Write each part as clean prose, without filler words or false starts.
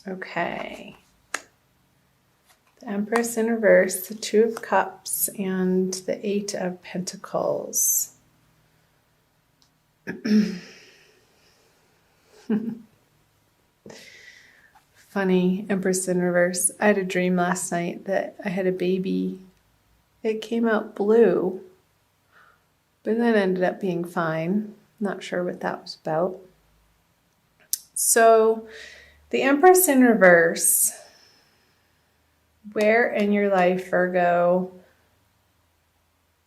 Okay. The Empress in reverse, the Two of Cups, and the Eight of Pentacles. Funny, Empress in reverse. I had a dream last night that I had a baby. It came out blue, but then ended up being fine. Not sure what that was about. So, the Empress in reverse, where in your life, Virgo,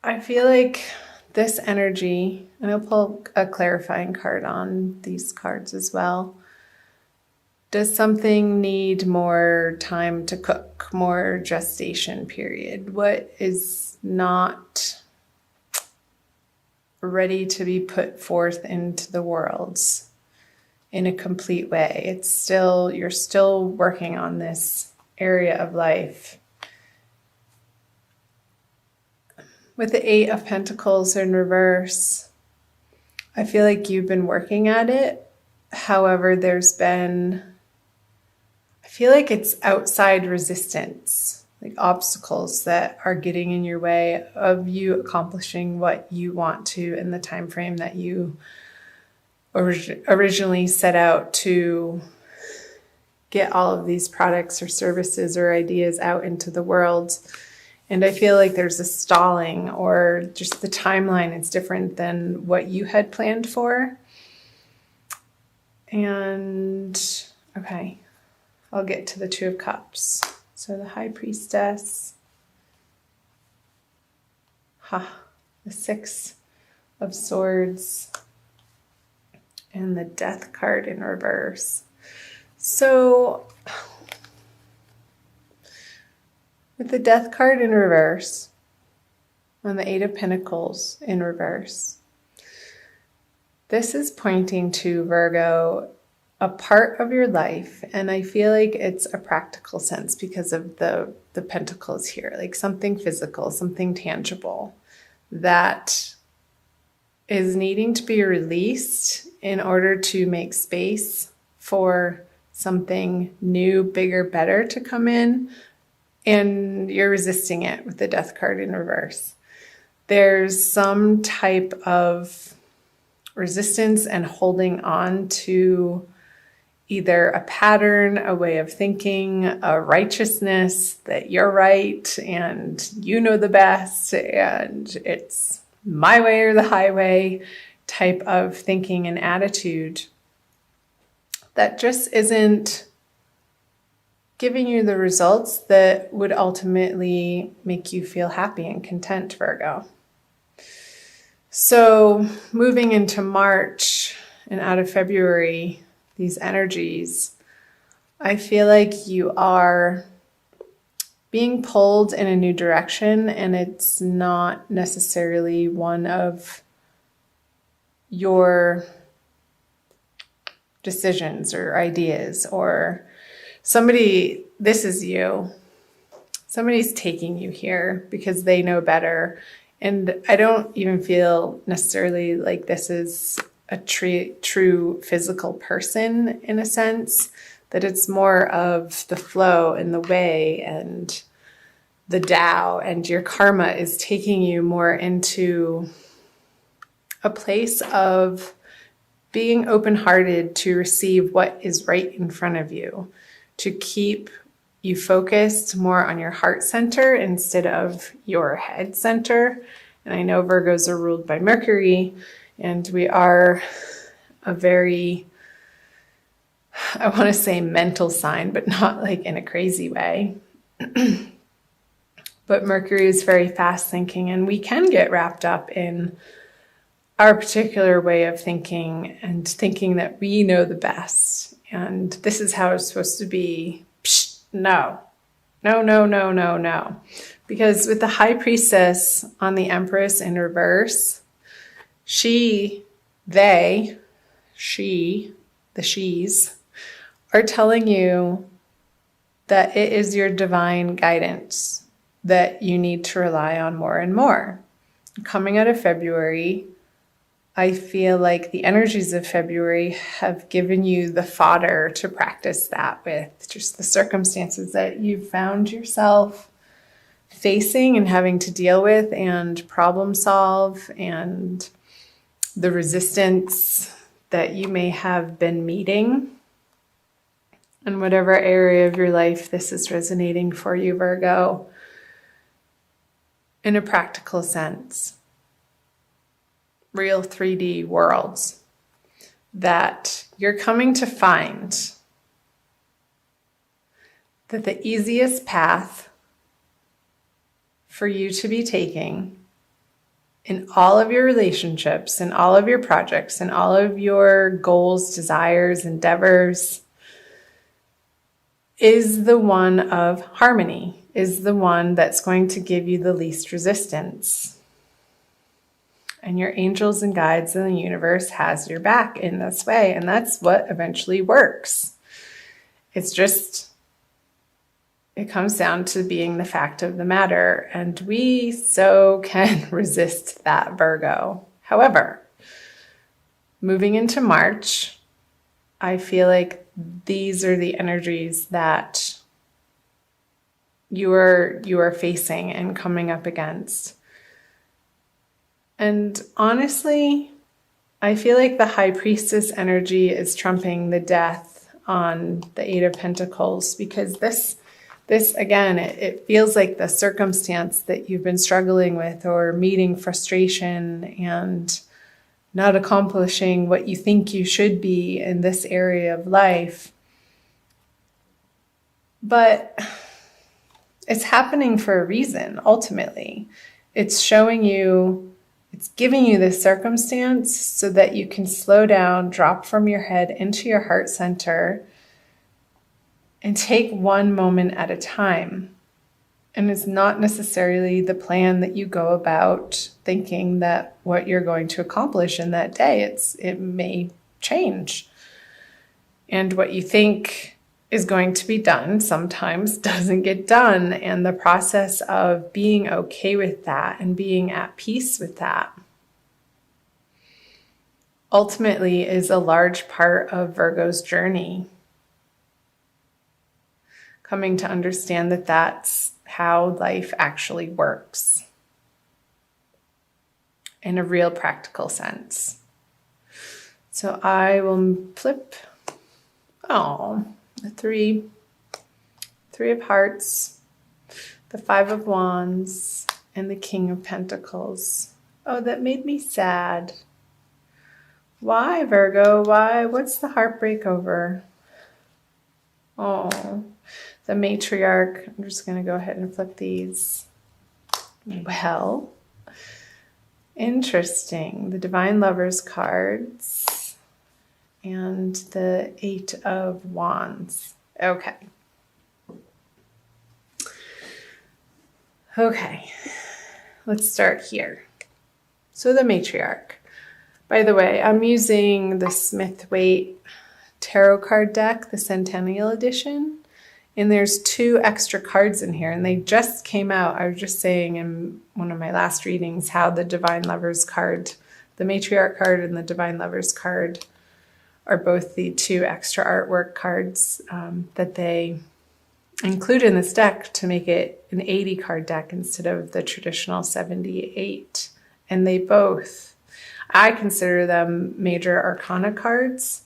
I feel like this energy, and I'll pull a clarifying card on these cards as well. Does something need more time to cook, more gestation period? What is not ready to be put forth into the world in a complete way? It's still, you're still working on this area of life. With the Eight of Pentacles in reverse, I feel like you've been working at it. However, there's been, I feel like it's outside resistance, like obstacles that are getting in your way of you accomplishing what you want to in the time frame that you originally set out to get all of these products or services or ideas out into the world. And I feel like there's a stalling, or just the timeline is different than what you had planned for. And okay, I'll get to the Two of Cups. So the High Priestess, the Six of Swords, and the Death card in reverse. So with the Death card in reverse, on the Eight of Pentacles in reverse, this is pointing to, Virgo, a part of your life, and I feel like it's a practical sense because of the pentacles here, like something physical, something tangible that is needing to be released in order to make space for something new, bigger, better to come in. And you're resisting it with the Death card in reverse. There's some type of resistance and holding on to either a pattern, a way of thinking, a righteousness that you're right and you know the best and it's my way or the highway type of thinking and attitude that just isn't giving you the results that would ultimately make you feel happy and content, Virgo. So moving into March and out of February, these energies, I feel like you are being pulled in a new direction, and it's not necessarily one of your decisions or ideas, or somebody, this is you. Somebody's taking you here because they know better. And I don't even feel necessarily like this is a true physical person in a sense, that it's more of the flow and the way and the Tao, and your karma is taking you more into a place of being open-hearted to receive what is right in front of you, to keep you focused more on your heart center instead of your head center. And I know Virgos are ruled by Mercury, and we are a very, I want to say mental sign, but not like in a crazy way. But Mercury is very fast thinking, and we can get wrapped up in our particular way of thinking and thinking that we know the best. And this is how it's supposed to be. Psh, no. Because with the High Priestess on the Empress in reverse, the she's are telling you that it is your divine guidance that you need to rely on more and more. Coming out of February, I feel like the energies of February have given you the fodder to practice that with, just the circumstances that you've found yourself facing and having to deal with and problem solve, and the resistance that you may have been meeting. In whatever area of your life this is resonating for you, Virgo, in a practical sense. Real 3D worlds that you're coming to find that the easiest path for you to be taking in all of your relationships, in all of your projects, in all of your goals, desires, endeavors, is the one of harmony, is the one that's going to give you the least resistance. And your angels and guides in the universe has your back in this way. And that's what eventually works. It's just, it comes down to being the fact of the matter. And we so can resist that, Virgo. However, moving into March, I feel like these are the energies that you are facing and coming up against. And honestly, I feel like the High Priestess energy is trumping the death on the Eight of Pentacles, because this again, it feels like the circumstance that you've been struggling with or meeting frustration and not accomplishing what you think you should be in this area of life. But it's happening for a reason, ultimately. It's showing you, it's giving you this circumstance so that you can slow down, drop from your head into your heart center, and take one moment at a time. And it's not necessarily the plan that you go about thinking that what you're going to accomplish in that day. It may change. And what you think is going to be done sometimes doesn't get done. And the process of being okay with that and being at peace with that ultimately is a large part of Virgo's journey. Coming to understand that that's how life actually works in a real practical sense. So I will flip, the three of hearts, the 5 of wands, and the King of Pentacles. Oh, that made me sad. Why, Virgo? Why? What's the heartbreak over? Oh, the matriarch. I'm just going to go ahead and flip these. Well, interesting. The Divine Lovers cards and the 8 of Wands. Okay. Okay. Let's start here. So the matriarch. By the way, I'm using the Smith-Waite tarot card deck, the Centennial Edition. And there's 2 extra cards in here, and they just came out. I was just saying in one of my last readings how the Divine Lovers card, the Matriarch card and the Divine Lovers card are both the 2 extra artwork cards that they include in this deck to make it an 80 card deck instead of the traditional 78. And they both, I consider them major arcana cards.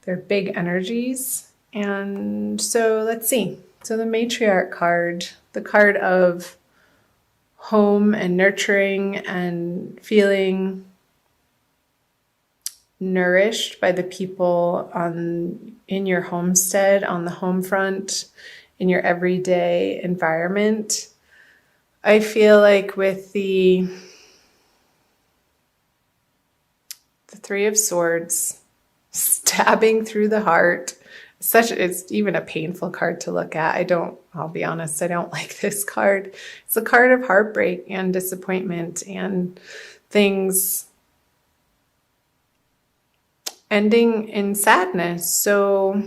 They're big energies. And so let's see. So the matriarch card, the card of home and nurturing and feeling nourished by the people in your homestead, on the home front, in your everyday environment. I feel like with the 3 of Swords stabbing through the heart, it's even a painful card to look at. I'll be honest, I don't like this card. It's a card of heartbreak and disappointment and things ending in sadness. So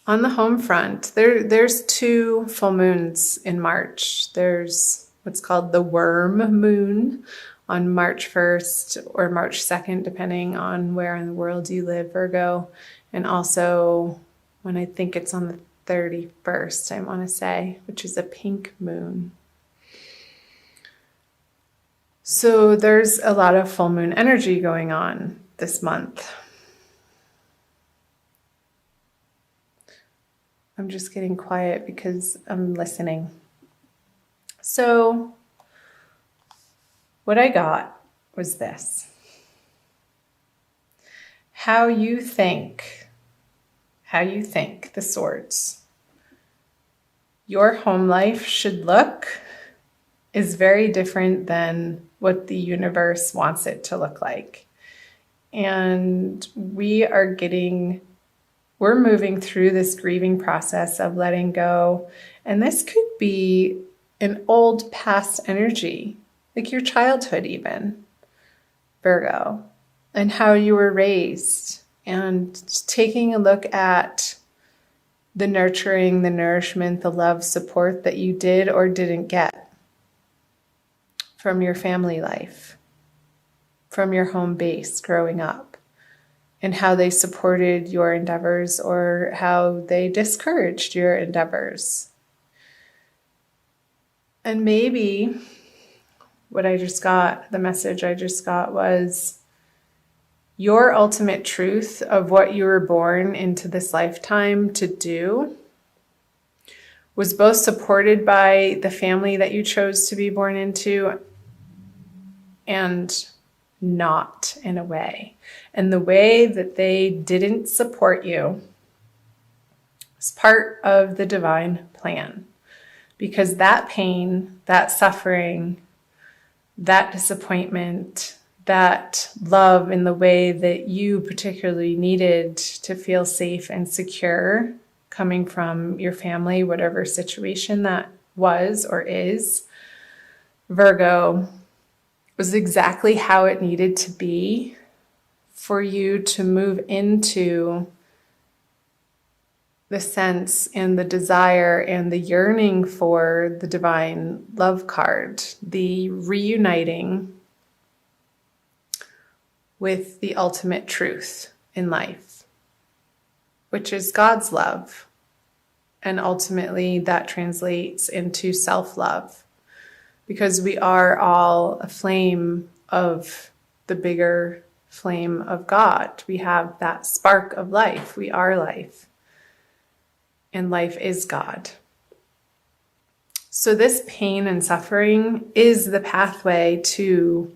on the home front, there's 2 full moons in March. There's what's called the worm moon on March 1st or March 2nd, depending on where in the world you live, Virgo. And also when I think it's on the 31st, I want to say, which is a pink moon. So there's a lot of full moon energy going on this month. I'm just getting quiet because I'm listening. So what I got was this. How you think, the swords, your home life should look is very different than what the universe wants it to look like. And we're moving through this grieving process of letting go. And this could be an old past energy, like your childhood even, Virgo, and how you were raised, and taking a look at the nurturing, the nourishment, the love, support that you did or didn't get from your family life, from your home base growing up, and how they supported your endeavors or how they discouraged your endeavors. And maybe the message I just got was your ultimate truth of what you were born into this lifetime to do was both supported by the family that you chose to be born into and not, in a way. And the way that they didn't support you is part of the divine plan. Because that pain, that suffering, that disappointment, that love in the way that you particularly needed to feel safe and secure coming from your family, whatever situation that was or is, Virgo, was exactly how it needed to be for you to move into the sense and the desire and the yearning for the divine love card, the reuniting with the ultimate truth in life, which is God's love. And ultimately that translates into self-love, because we are all a flame of the bigger flame of God. We have that spark of life. We are life. And life is God. So this pain and suffering is the pathway to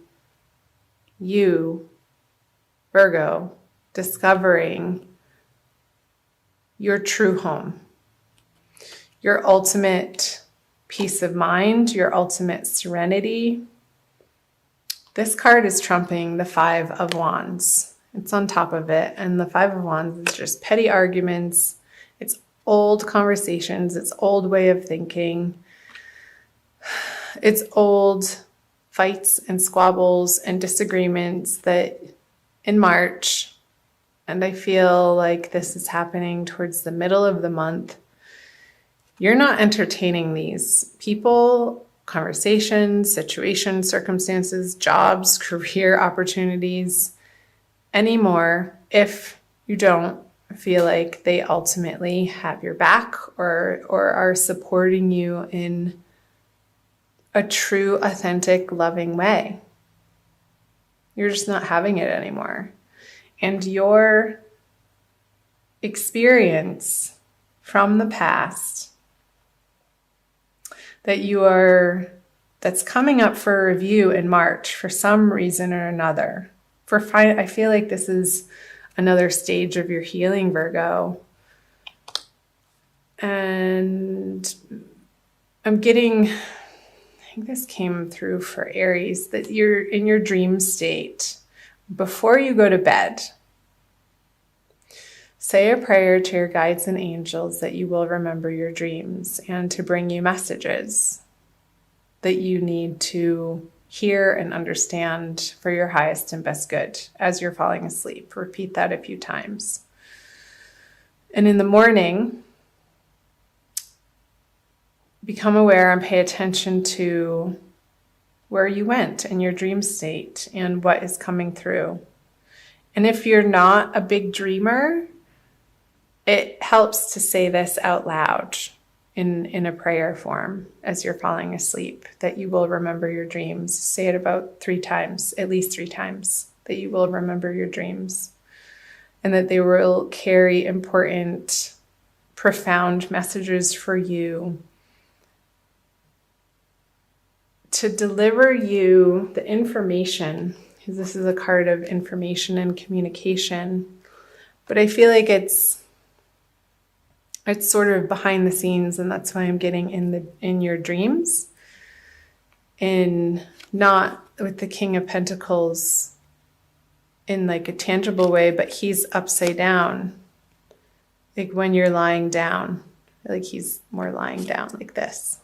you, Virgo, discovering your true home, your ultimate peace of mind, your ultimate serenity. This card is trumping the Five of Wands. It's on top of it. And the Five of Wands is just petty arguments. It's old conversations. It's old way of thinking. It's old fights and squabbles and disagreements that in March, and I feel like this is happening towards the middle of the month, you're not entertaining these people, conversations, situations, circumstances, jobs, career opportunities anymore if you don't feel like they ultimately have your back or are supporting you in a true, authentic, loving way. You're just not having it anymore. And your experience from the past that's coming up for review in March for some reason or another. I feel like this is another stage of your healing, Virgo. And I think this came through for Aries, that you're in your dream state. Before you go to bed, say a prayer to your guides and angels that you will remember your dreams and to bring you messages that you need to hear and understand for your highest and best good as you're falling asleep. Repeat that a few times. And in the morning, become aware and pay attention to where you went in your dream state and what is coming through. And if you're not a big dreamer, it helps to say this out loud in a prayer form as you're falling asleep, that you will remember your dreams. Say it about 3 times, at least 3 times, that you will remember your dreams and that they will carry important, profound messages for you to deliver you the information, because this is a card of information and communication. But I feel like it's sort of behind the scenes, and that's why I'm getting in your dreams, and not with the King of Pentacles in like a tangible way, but he's upside down. Like when you're lying down, like he's more lying down like this.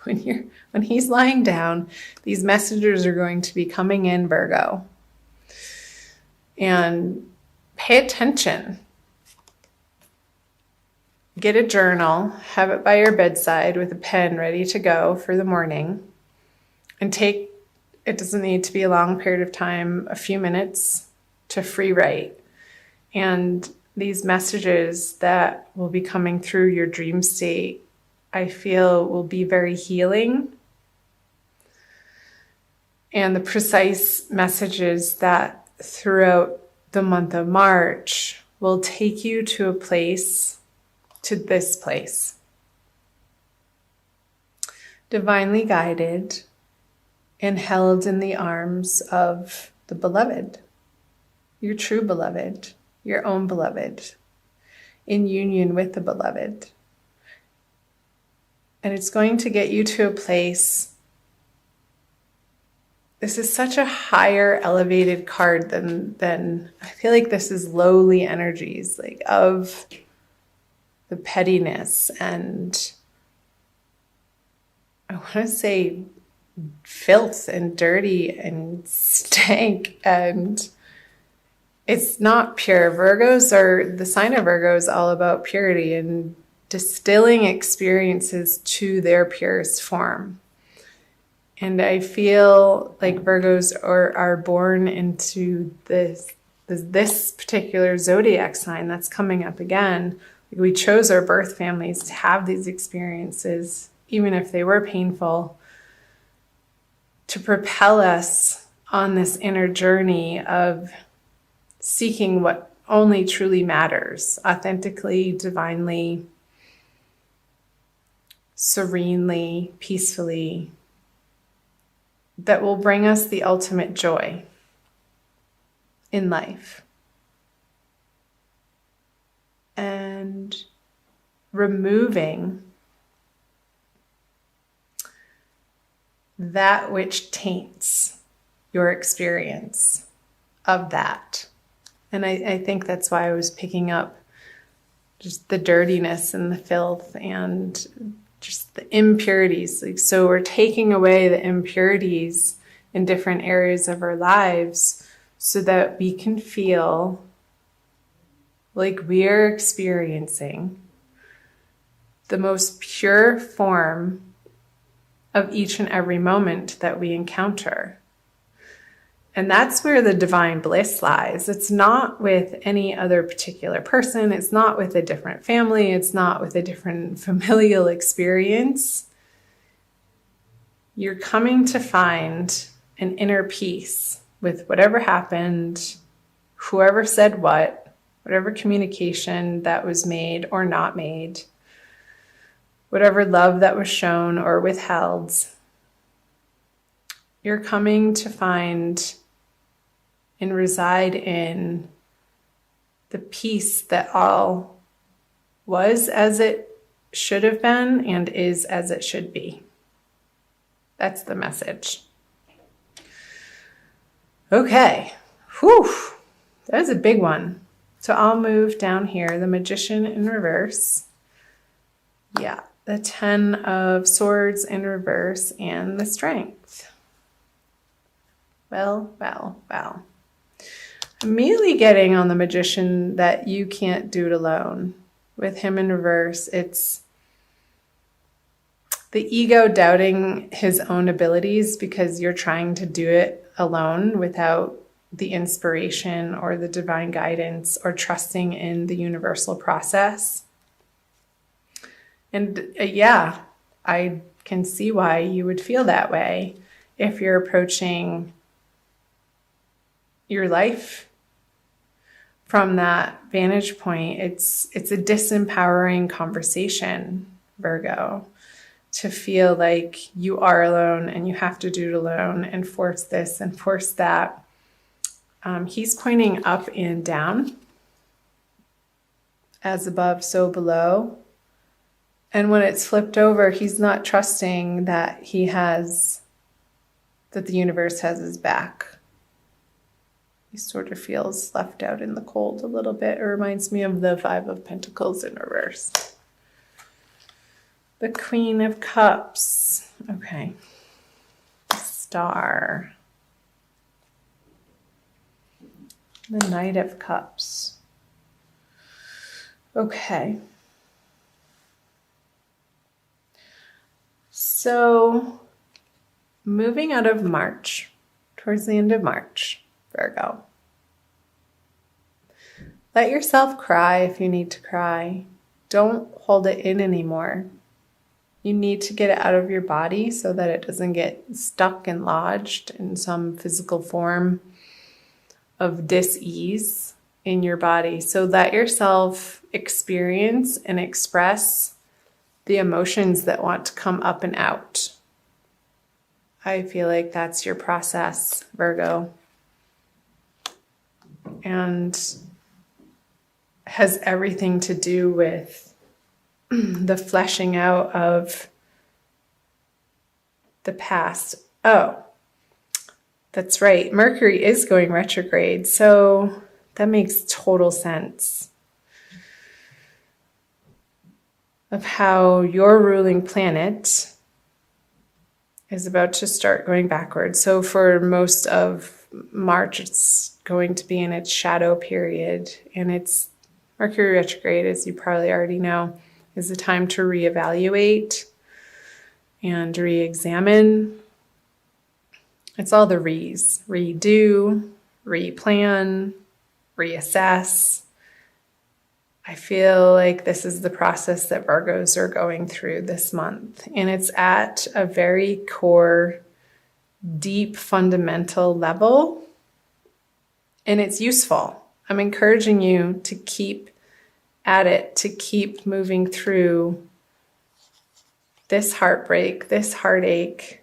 When he's lying down, these messages are going to be coming in, Virgo. And pay attention. Get a journal, have it by your bedside with a pen ready to go for the morning, and it doesn't need to be a long period of time, a few minutes to free write. And these messages that will be coming through your dream state, I feel will be very healing. And the precise messages that throughout the month of March will take you to this place. Divinely guided and held in the arms of the beloved, your true beloved, your own beloved, in union with the beloved. And it's going to get you to a place. This is such a higher elevated card than I feel like this is lowly energies, like of the pettiness and I want to say filth and dirty and stank, and it's not pure. The sign of Virgo is all about purity and distilling experiences to their purest form. And I feel like Virgos are born into this particular zodiac sign that's coming up again. We chose our birth families to have these experiences, even if they were painful, to propel us on this inner journey of seeking what only truly matters, authentically, divinely, serenely, peacefully, that will bring us the ultimate joy in life. And removing that which taints your experience of that. And I think that's why I was picking up just the dirtiness and the filth and just the impurities. Like, so we're taking away the impurities in different areas of our lives so that we can feel like we are experiencing the most pure form of each and every moment that we encounter. And that's where the divine bliss lies. It's not with any other particular person. It's not with a different family. It's not with a different familial experience. You're coming to find an inner peace with whatever happened, whoever said what, whatever communication that was made or not made, whatever love that was shown or withheld. You're coming to find and reside in the peace that all was as it should have been and is as it should be. That's the message. Okay. Whew. That is a big one. So I'll move down here, the Magician in reverse. Yeah, the 10 of Swords in reverse and the Strength. Well. I'm immediately getting on the Magician that you can't do it alone. With him in reverse, it's the ego doubting his own abilities because you're trying to do it alone without the inspiration or the divine guidance or trusting in the universal process. And yeah, I can see why you would feel that way if you're approaching your life from that vantage point. It's a disempowering conversation, Virgo, to feel like you are alone and you have to do it alone and force this and force that. He's pointing up and down, as above, so below. And when it's flipped over, he's not trusting that that the universe has his back. He sort of feels left out in the cold a little bit. It reminds me of the Five of Pentacles in reverse. The Queen of Cups. Okay. Star. The Knight of Cups. Okay. So, moving out of March, towards the end of March, Virgo. Let yourself cry if you need to cry. Don't hold it in anymore. You need to get it out of your body so that it doesn't get stuck and lodged in some physical form of dis-ease in your body. So let yourself experience and express the emotions that want to come up and out. I feel like that's your process, Virgo. And has everything to do with the fleshing out of the past. Oh, that's right. Mercury is going retrograde, so that makes total sense of how your ruling planet is about to start going backwards. So for most of March, it's going to be in its shadow period, and it's Mercury retrograde, as you probably already know, is a time to reevaluate and re-examine. It's all the re's. Redo, replan, reassess. I feel like this is the process that Virgos are going through this month. And it's at a very core, deep, fundamental level. And it's useful. I'm encouraging you to keep at it, to keep moving through this heartbreak, this heartache,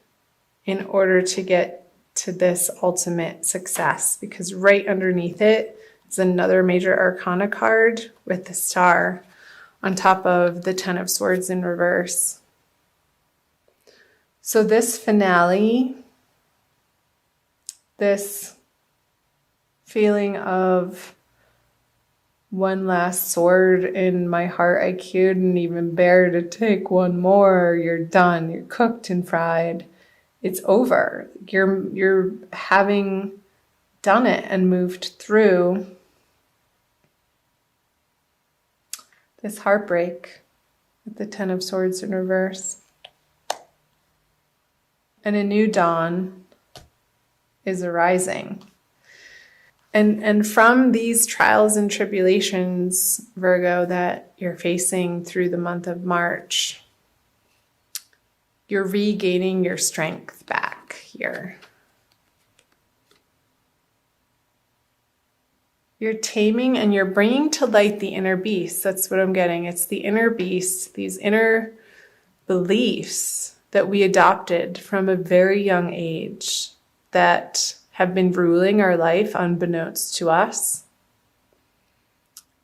in order to get to this ultimate success. Because right underneath it is another major arcana card with the star on top of the Ten of Swords in reverse. So this finale, this feeling of one last sword in my heart, I couldn't even bear to take one more. You're done. You're cooked and fried. It's over. You're having done it and moved through this heartbreak with the Ten of Swords in reverse. And a new dawn is arising. And from these trials and tribulations, Virgo, that you're facing through the month of March, you're regaining your strength back here. You're taming and you're bringing to light the inner beast. That's what I'm getting. It's the inner beast, these inner beliefs that we adopted from a very young age that have been ruling our life unbeknownst to us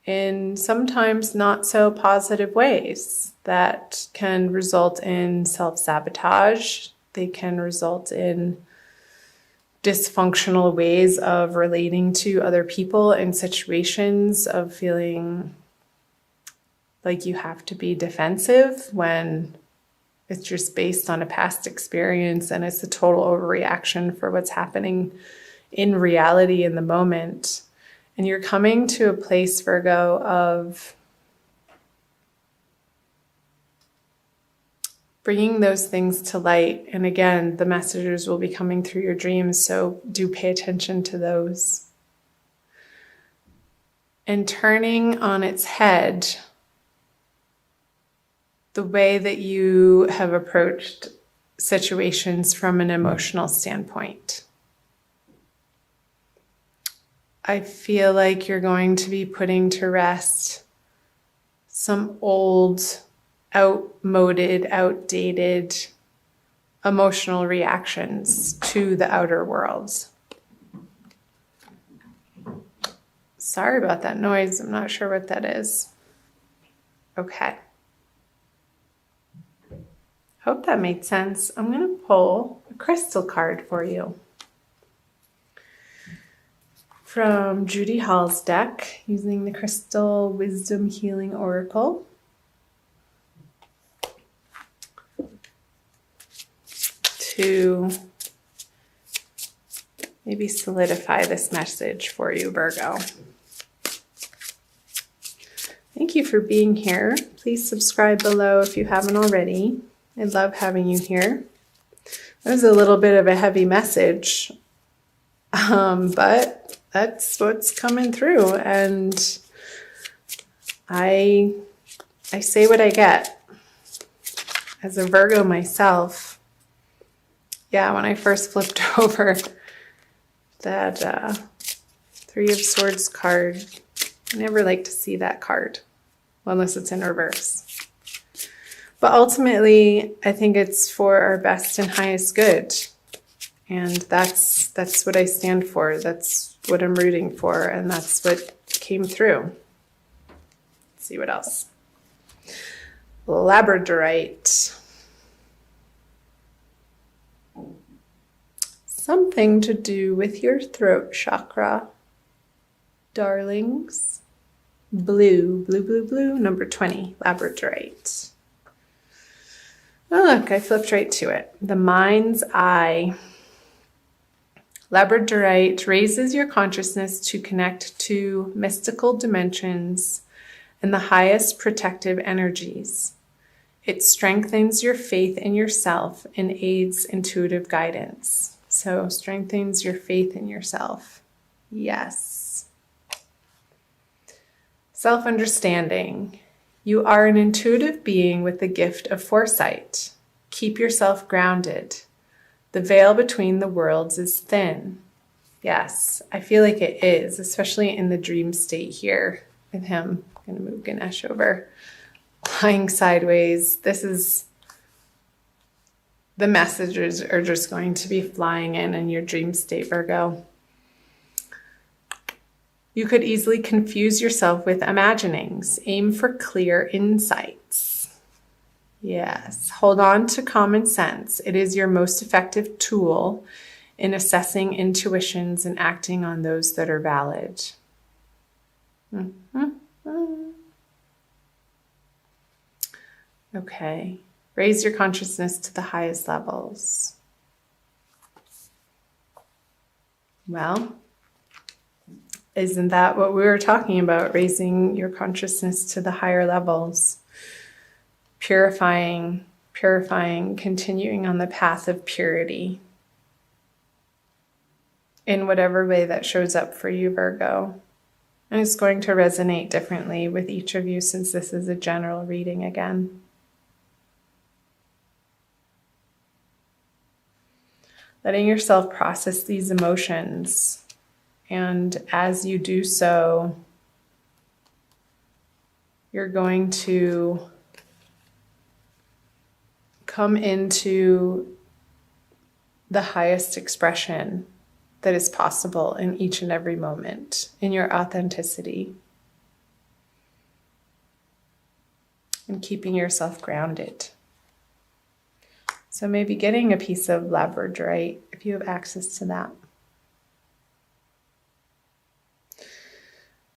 in sometimes not so positive ways that can result in self-sabotage. They can result in dysfunctional ways of relating to other people in situations, of feeling like you have to be defensive when it's just based on a past experience and it's a total overreaction for what's happening in reality in the moment. And you're coming to a place, Virgo, of bringing those things to light. And again, the messages will be coming through your dreams, so do pay attention to those. And turning on its head the way that you have approached situations from an emotional standpoint. I feel like you're going to be putting to rest some old, outmoded, outdated emotional reactions to the outer world. Sorry about that noise. I'm not sure what that is. Okay. Hope that made sense. I'm going to pull a crystal card for you from Judy Hall's deck using the Crystal Wisdom Healing Oracle. To maybe solidify this message for you, Virgo. Thank you for being here. Please subscribe below if you haven't already. I love having you here. That was a little bit of a heavy message, but that's what's coming through, and I say what I get. As a Virgo myself, yeah, when I first flipped over that Three of Swords card, I never like to see that card, well, unless it's in reverse. But ultimately, I think it's for our best and highest good. And that's what I stand for. That's what I'm rooting for. And that's what came through. Let's see what else. Labradorite. Something to do with your throat chakra, darlings. Blue, blue, blue, blue, number 20, labradorite. Oh, look, I flipped right to it. The mind's eye. Labradorite raises your consciousness to connect to mystical dimensions and the highest protective energies. It strengthens your faith in yourself and aids intuitive guidance. So, strengthens your faith in yourself. Yes. Self-understanding. You are an intuitive being with the gift of foresight. Keep yourself grounded. The veil between the worlds is thin. Yes, I feel like it is, especially in the dream state here with him. I'm going to move Ganesh over. Lying sideways. This is, the messages are just going to be flying in your dream state, Virgo. You could easily confuse yourself with imaginings. Aim for clear insights. Yes, hold on to common sense. It is your most effective tool in assessing intuitions and acting on those that are valid. Okay, raise your consciousness to the highest levels. Well, isn't that what we were talking about? Raising your consciousness to the higher levels. Purifying, continuing on the path of purity. In whatever way that shows up for you, Virgo. And it's going to resonate differently with each of you since this is a general reading again. Letting yourself process these emotions. And as you do so, you're going to come into the highest expression that is possible in each and every moment, in your authenticity. And keeping yourself grounded. So maybe getting a piece of labradorite if you have access to that.